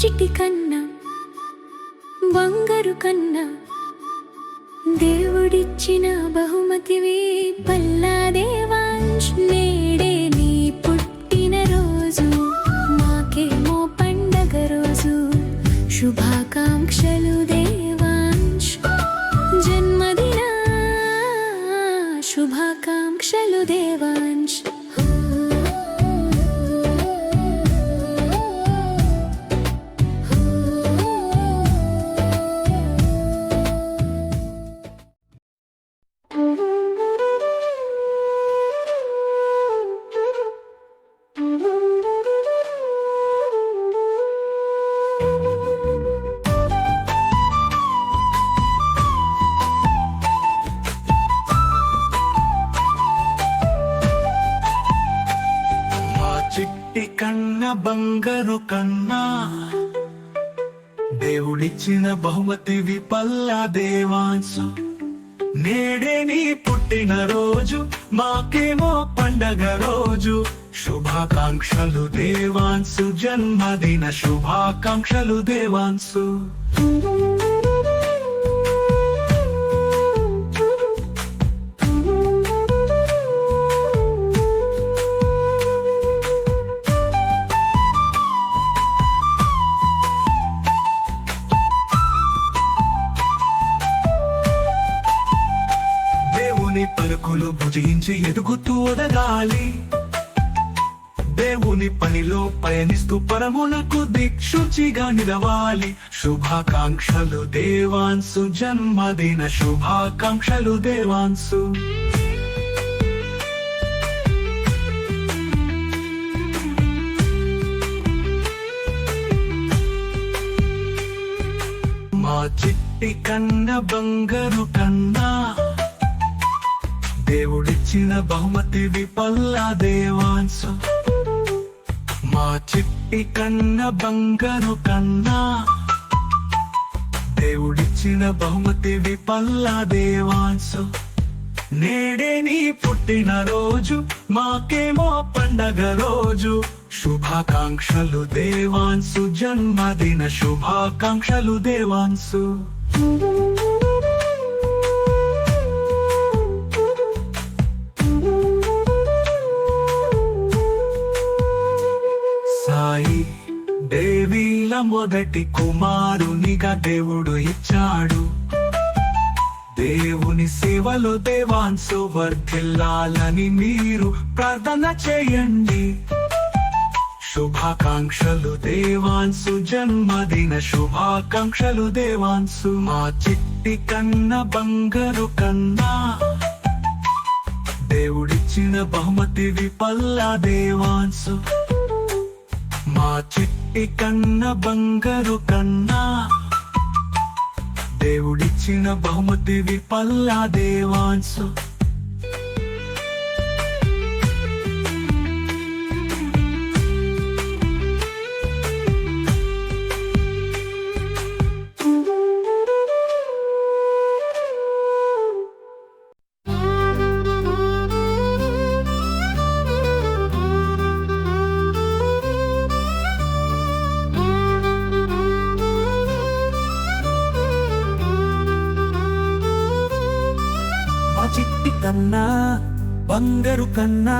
చిట్టి కన్నా బంగారు కన్నా దేవుడిచ్చిన బహుమతివి పల్లా దేవాంశ్. నేడే నీ పుట్టిన రోజు, మాకేమో పండగ రోజు. శుభాకాంక్షలు దేవాంశ్, జన్మదిన శుభాకాంక్షలు దేవాంశ్. చిట్టి కన్న బంగారు కన్నా దేవుడిచ్చిన బహుమతివి పల్లా దేవాంశు. నేడే నీ పుట్టిన రోజు, మాకేమో పండగ రోజు. శుభాకాంక్షలు దేవాంశు, జన్మదిన శుభాకాంక్షలు దేవాంశు. పలుకులు భుజించి ఎదుగుతూ ఎదగాలి. దేవుని పనిలో పయనిస్తూ పరములకు దిక్షుచిగా నిలవాలి. శుభాకాంక్షలు దేవాంశు, జన్మదిన శుభాకాంక్షలు దేవాంశు. మా చిట్టి కన్న బంగారు కన్నా దేవుడిచ్చిన బహుమతివి పల్లా దేవాంశు. మా చిట్టి కన్న బంగారు కన్నా దేవుడిచ్చిన బహుమతివి పల్లా దేవాంశు. నేడే నీ పుట్టిన రోజు, మాకేమో పండగ రోజు. శుభాకాంక్షలు దేవాంశు, జన్మదిన శుభాకాంక్షలు దేవాంశు. సాయి దేవీల మొదటి కుమారునిగా దేవుడు ఇచ్చాడు. దేవుని సేవలో దేవాంశు వర్ధిల్లాలని మీరు ప్రార్థన చేయండి. శుభాకాంక్షలు దేవాంశు, జన్మదిన శుభాకాంక్షలు దేవాంశు. మా చిట్టి కన్న బంగారు కన్నా దేవుడిచ్చిన బహుమతివి పల్లా దేవాంశు. మా చిట్టి కన్న బంగారు కన్నా దేవుడిచ్చిన బహుమతివి పల్లా దేవాంశు. చిట్టి కన్నా బంగారు కన్నా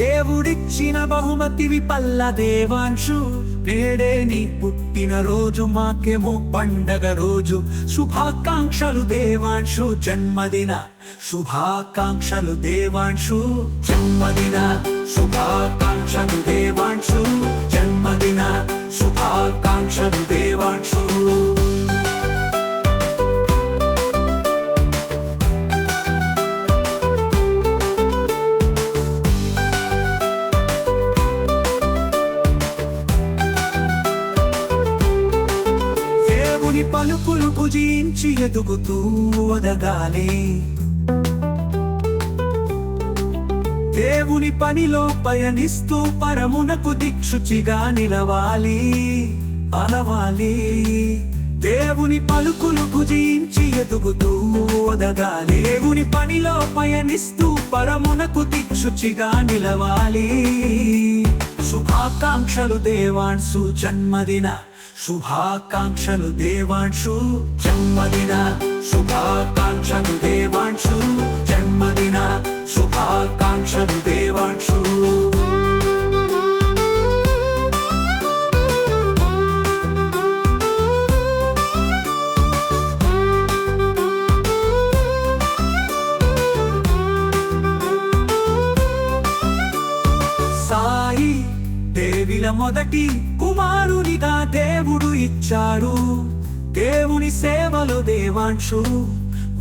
దేవుడిచ్చిన బహుమతివి పల్లా దేవాంశు. నేడే నీ పుట్టిన రోజు, మాకేమో పండగ రోజు. శుభాకాంక్షలు దేవాంశు, జన్మదిన శుభాకాంక్షలు దేవాంశు. జన్మదిన శుభాకాంక్షలు దేవాంశు, జన్మదిన శుభాకాంక్షలు దేవాంశు. పలుకులు భుజించి ఎదుగుతూ ఎదగాలి. దేవుని పనిలో పయనిస్తూ పరమునకు దిక్షుచిగా నిలవాలి అలవాలి. దేవుని పలుకులు భుజించి ఎదుగుతూ ఓదగాలి. దేవుని పనిలో పయనిస్తూ పరమునకు దిక్షుచిగా నిలవాలి. శుభాకాంక్షలు దేవాంశు జన్మదిన శుభాకాంక్షలు దేవాంశు జన్మదిన శుభాకాంక్షలు దేవాంశు జన్మదిన శుభాకాంక్షలు దేవాంశు. సాయి దేవిల మొదటి కుమారునిగా దేవుడు ఇచ్చాడు. దేవుని సేవలో దేవాంశు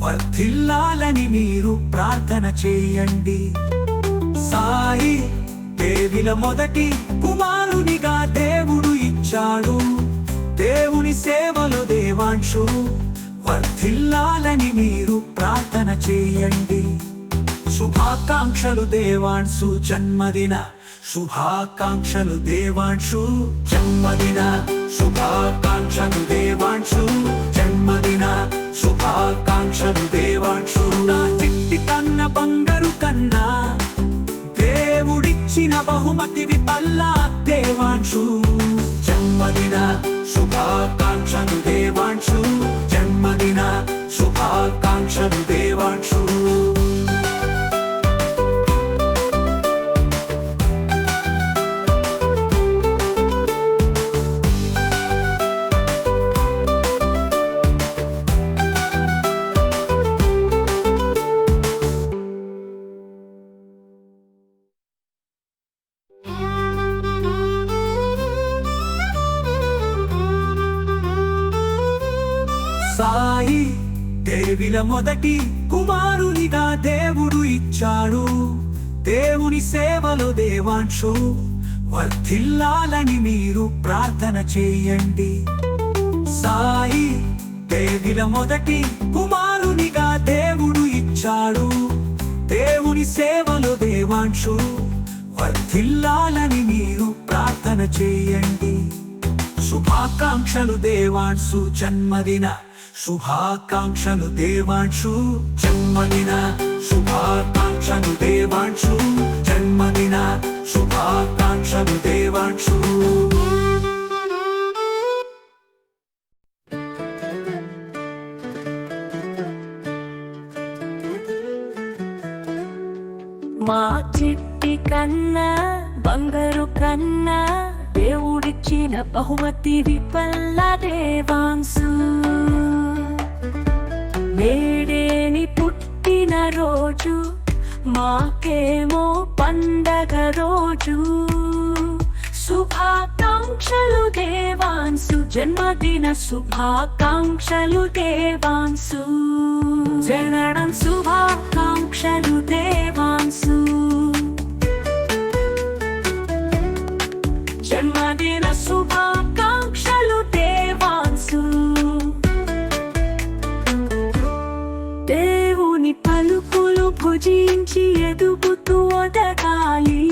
వర్ధిల్లాలని మీరు ప్రార్థన చేయండి. సాయి దేవిల మొదటి కుమారునిగా దేవుడు ఇచ్చాడు. దేవుని సేవలో దేవాంశు వర్ధిల్లాలని మీరు ప్రార్థన చేయండి. శుభాకాంక్షలు దేవాంశు జన్మదిన శుభాకాంక్షలు దేవాంశు జన్మదిన శుభాకాంక్షలు దేవాంశు జన్మదిన శుభాకాంక్షలు దేవాంశు. నా చిట్టి కన్న బంగారు కన్నా దేవుడిచ్చిన బహుమతివి పల్లా దేవాంశు జన్మదిన శుభాకాంక్షలు దేవాంశు జన్మదిన శుభాకాంక్షలు దేవాంశు. సాయి దేవిల మొదటి కుమారునిగా దేవుడు ఇచ్చాడు. దేవుని సేవలో దేవాంశు వర్ధిల్లాలని మీరు ప్రార్థన చేయండి. సాయి దేవిల మొదటి కుమారునిగా దేవుడు ఇచ్చాడు. దేవుని సేవలో దేవాంశు వర్ధిల్లాలని మీరు ప్రార్థన చేయండి. శుభాకాంక్షలు దేవాంశు జన్మదిన శుభాకాంక్షలు దేవాంశు జన్మదిన శుభాకాంక్షలు దేవాంశు జన్మదిన శుభాకాంక్షలు దేవాంశు. మా చిట్టి కన్నా బంగారు కన్నా దేవుడిచ్చిన బహుమతివి పల్లా దేవాంశు. నేడేని పుట్టిన రోజు మాకేమో పండగ రోజు. శుభాకాంక్షలు దేవాంశు జన్మదిన శుభాకాంక్షలు దేవాంశు. జననం శుభాకాంక్షలు దేవాంశు జన్మదిన శుభాకాంక్షలు దేవాంశు. దేవుని పలుకులు భుజించి ఎదుగుతూ ఒదగాలి.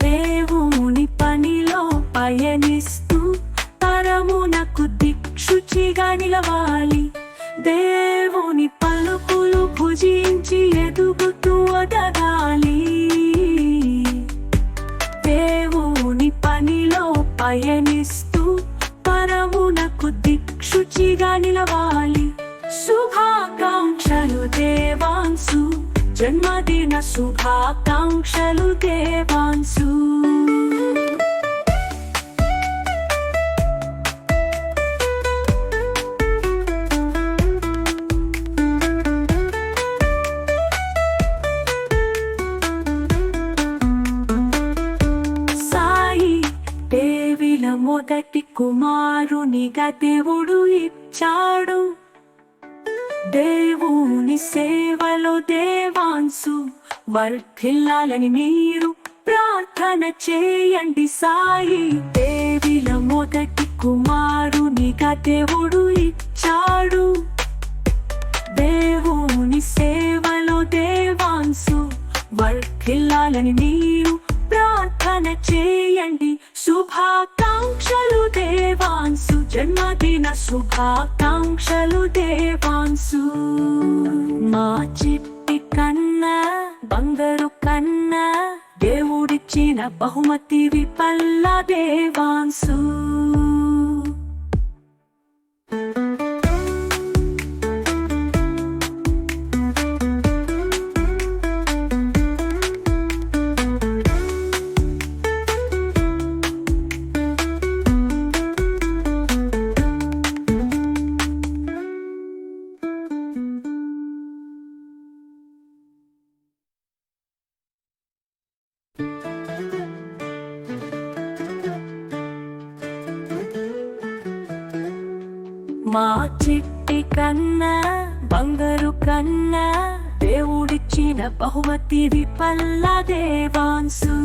దేవుని పనిలో పయనిస్తూ పరమునకు దిక్షుచిగా నిలవాలి. దేవుని పలుకులు భుజించి ఎదుగుతూ ఒదగాలి. దేవుని పనిలో పయనిస్తూ పరమునకు దిక్షుచిగా నిలవాలి. శుభాకాంక్షలు దేవాంశు జన్మదిన శుభాకాంక్షలు దేవాంశు. మొదటి కుమారునిగా దేవుడు ఇచ్చాడు. దేవుని సేవలో దేవాంశు వర్ధిల్లాలని మీరు ప్రార్థన చేయండి. సాయి దేవిల మొదటి కుమారునిగా దేవుడు ఇచ్చాడు. దేవుని సేవలో దేవాంశు వర్ధిల్లాలని మీరు ప్రార్థన చేయండి. శుభాకాంక్షలు దేవాంశు, జన్మదిన శుభాకాంక్షలు దేవాంశు. మా చిట్టి కన్నా బంగారు కన్నా దేవుడిచ్చిన బహుమతివి పల్లా దేవాంశు. మా చిట్టి కన్నా బంగారు కన్నా దేవుడిచ్చిన బహుమతివి Palla Devansh.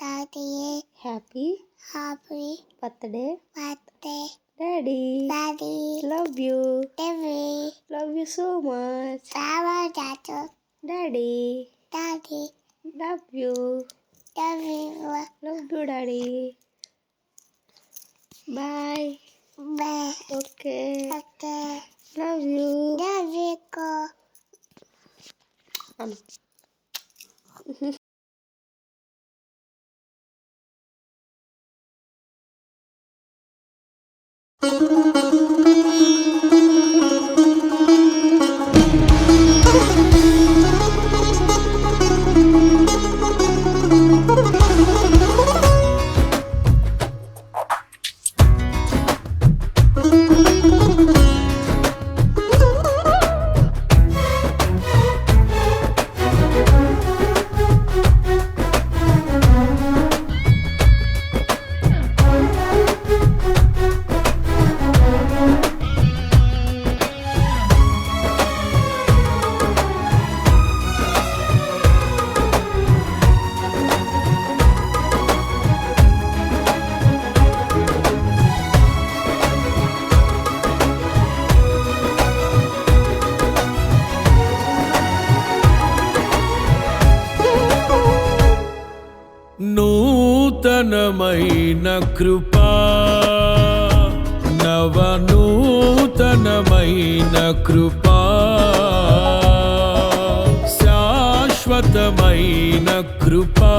Daddy, Happy happy birthday, birthday, Daddy. Daddy, Love you. Devi, Love you so much. Baba, Dadu, Daddy. Daddy, Love you. Devi, Love you, Daddy. Bye. Bear, Okay. okay, Love you. Devi, go. నూతనమైన కృపా, నవనూతనమైన కృపా, శాశ్వతమైన కృపా,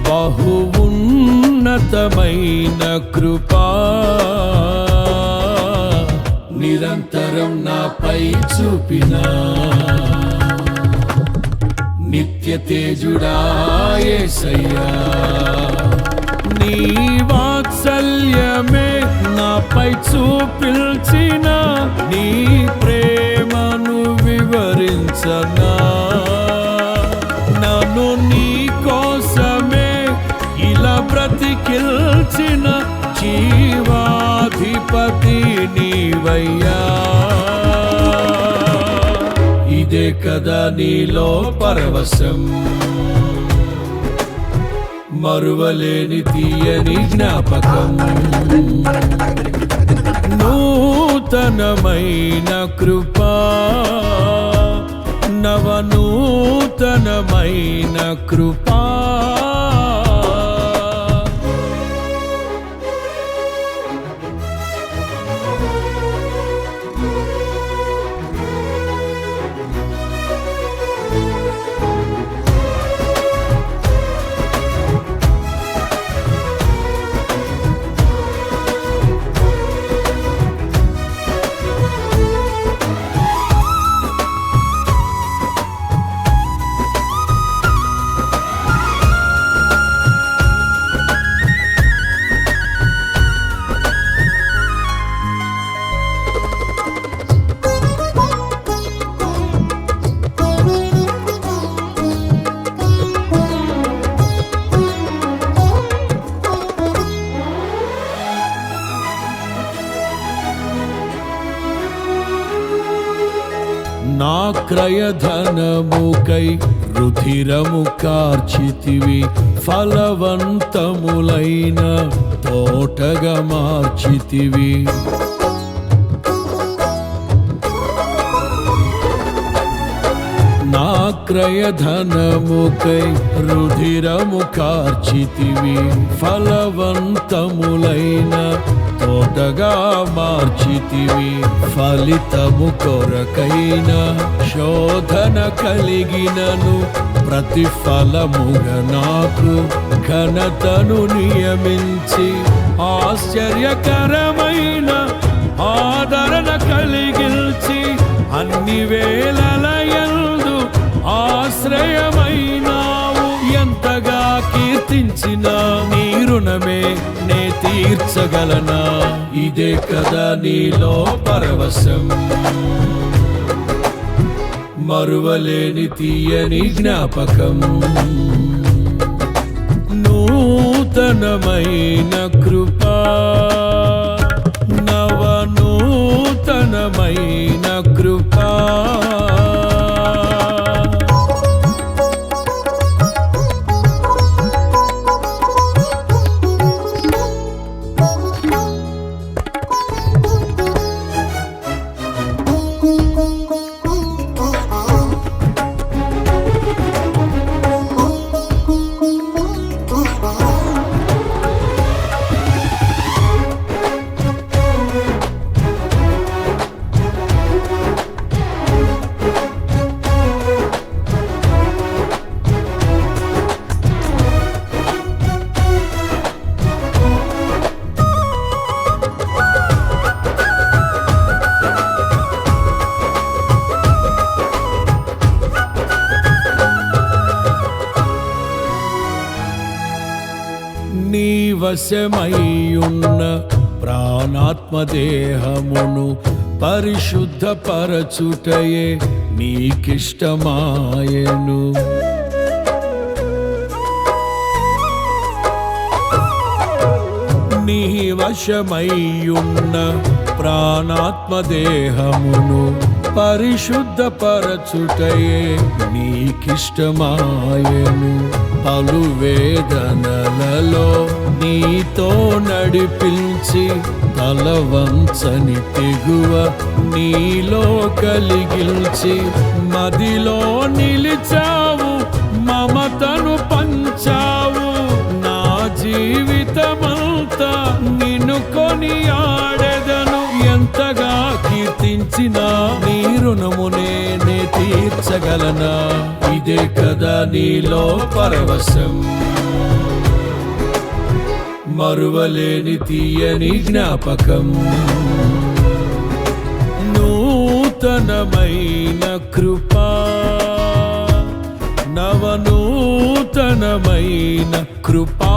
బహు ఉన్నతమైన కృపా, నిరంతరం నాపై చూపినా నిత్య తేజుడా యేసయ్యా. నీ వాత్సల్యమే నాపై చూపిల్చిన, నీ ప్రేమను వివరించనా. నన్ను నీ కోసమే ఇలా బ్రతికిల్చిన జీవాధిపతి నీవయ్యా. ఇదే కదా నీలో పరవశం, మరువలేని తీయని జ్ఞాపకం. నూతనమైన కృపా, నవనూతనమైన కృపా. క్రయధనముకై రుధిరము కార్చితివి, ఫలవంతములైన తోటగా మార్చితివి. నా క్రయధనముకై రుధిరము కార్చితివి, ఫలవంతములైన తోటగా మార్చితివి. ఫలితము కొరకైన శోధన కలిగినను ప్రతిఫలముగా నాకు ఘనతను నియమించి, ఆశ్చర్యకరమైన ఆదరణ కలిగిల్చి, అన్ని వేళలయందు ఆశ్రయమైనావు. ఎంతగా కీర్తించిన నీ రుణమే నే తీర్చగలనా? ఇదే కదా నీలో పరవశం, మరువలేని తీయని జ్ఞాపకం. నూతనమైన కృపా, నవనూతనమైన కృపా, నీ వశమయ్యున్న ప్రాణాత్మదేహమును పరిశుద్ధపరచుటయే నీకిష్టమాయెను. నీ వశమయ్యున్న ప్రాణాత్మదేహమును పరిశుద్ధపరచుటయే నీకిష్టమాయెను. పలు వేదనలలో నీతో నడిపించి, తలవంచని తెగువ నీలో కలిగిల్చి, మదిలో నిలిచావు, మమతను పంచావు. నా జీవితమంతా నిన్ను కొనియాడెదను. ఎంతగా కీర్తించినా నీ రుణమునే నే తీర్చగలనా? ఇదే కదా నీలో పరవశం, మరువలేని తీయని జ్ఞాపకం. నూతనమైన కృపా, నవనూతనమైన కృపా,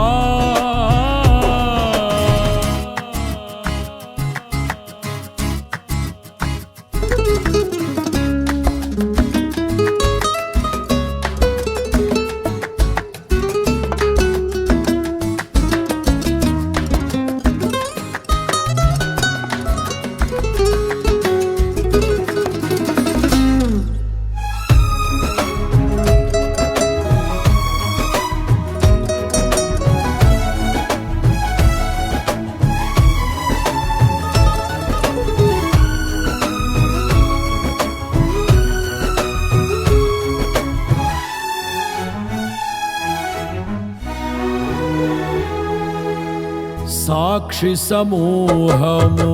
సాక్షి సమూహము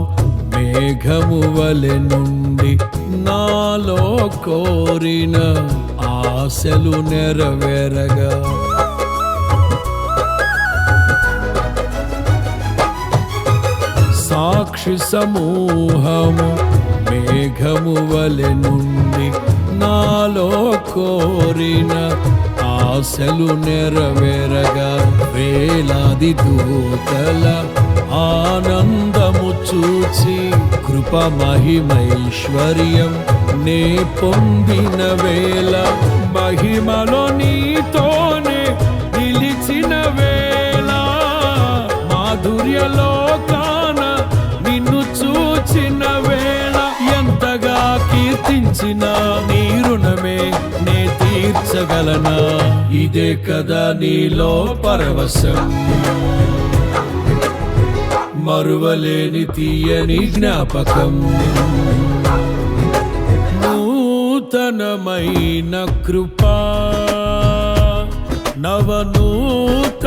మేఘము వలె నుండి నాలో కోరిన ఆశలు నెరవేరగా, సాక్షి సమూహము మేఘము వలె నుండి నాలో కోరిన ఆశలు నెరవేరగా, వేలాది దూతల ఆనందము చూచి, కృప మహిమైశ్వర్యం నే పొందిన వేళ, మహిమలో నీతోనే నిలిచిన వేళ, మాధుర్యలో కాన నిన్ను చూచిన వేళ, ఎంతగా కీర్తి కీర్తించిన నీ రుణమే నే తీర్చగలనా? ఇదే కదా నీలో పరవశం, మరువలేని తీయని జ్ఞాపకం. నూతనమైన కృపా, నవనూతనమైన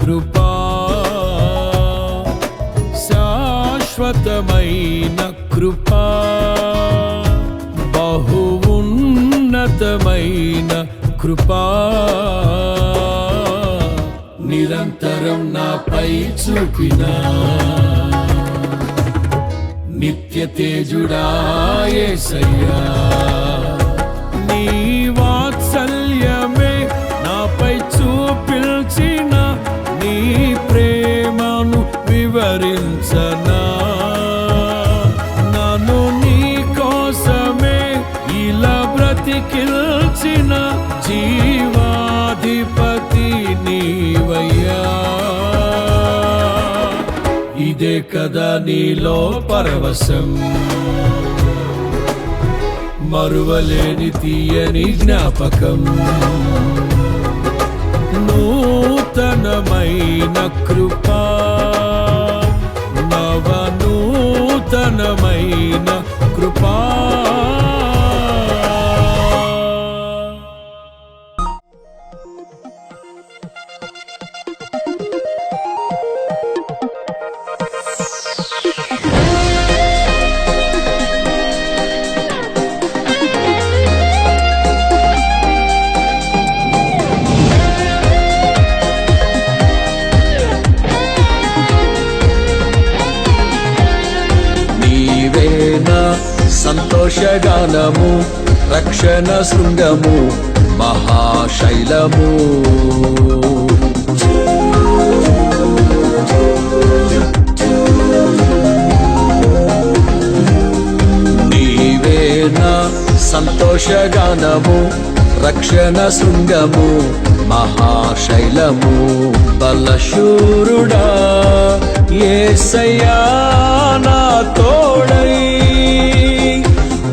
కృపా, శాశ్వతమైన కృపా, బహు ఉన్నతమైన కృపా, నిరంతరం నాపై చూపిన నిత్య తేజుడా యేసయ్యా. నీ వాత్సల్యమే నాపై చూపిల్చిన నీ ప్రేమను వివరించనా? నన్ను నీ కోసమే ఇలా బ్రతికిల్చిన జీవాధిపతి నీవయ్యా. ఇదే కదా నీలో పరవశం, మరువలేని తీయని జ్ఞాపకం. నూతనమైన కృపా, నవనూతనమైన కృపా. సంతోషగానము, రక్షణ శృంగము, మహాశైలము. నీవేనా సంతోషగానము, రక్షణ శృంగము, మహాశైలము. బలశూరుడా యేసయ్యా నా తోడై,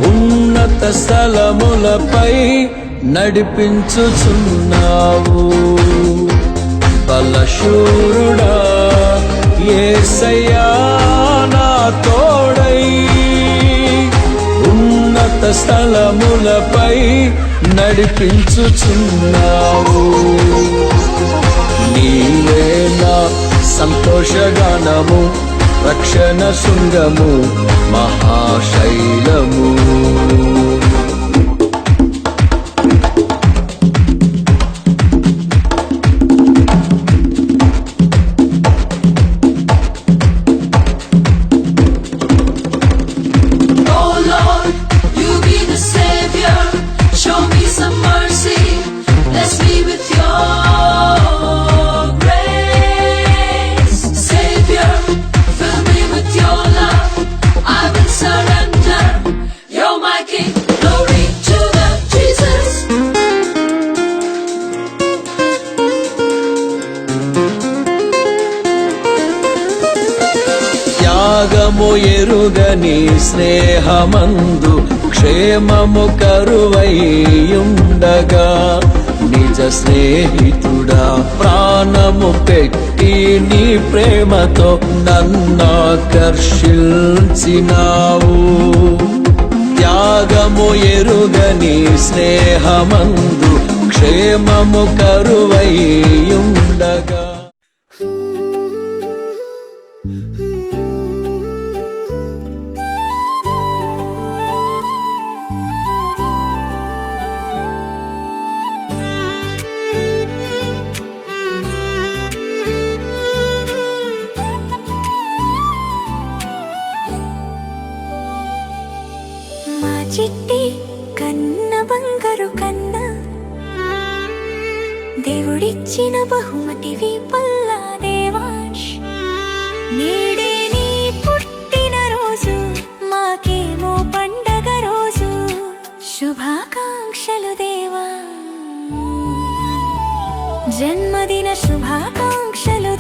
ఉన్నత స్థలములపై నడిపించుచున్నావు. బలశూరుడా యేసయ్యా నా తోడై, ఉన్నత స్థలములపై నడిపించుచున్నావు. నీవే నా సంతోషగానము, రక్షణ శృంగము, మహాశైలము. త్యాగము ఎరుగని స్నేహమందు క్షేమము కరువైయుండగా, నిజ స్నేహితుడా ప్రాణము పెట్టి నీ ప్రేమతో నన్నాకర్షించినావు. త్యాగము ఎరుగని స్నేహమందు క్షేమము కరువైయుండగా. చిట్టి కన్న బంగారు కన్న, దేవుడిచ్చిన బహుమతివి పల్లా దేవాంశ్. నేడే నీ పుట్టిన రోజు, మాకేమో పండగ రోజు. శుభాకాంక్షలు దేవా, జన్మదిన శుభాకాంక్షలు.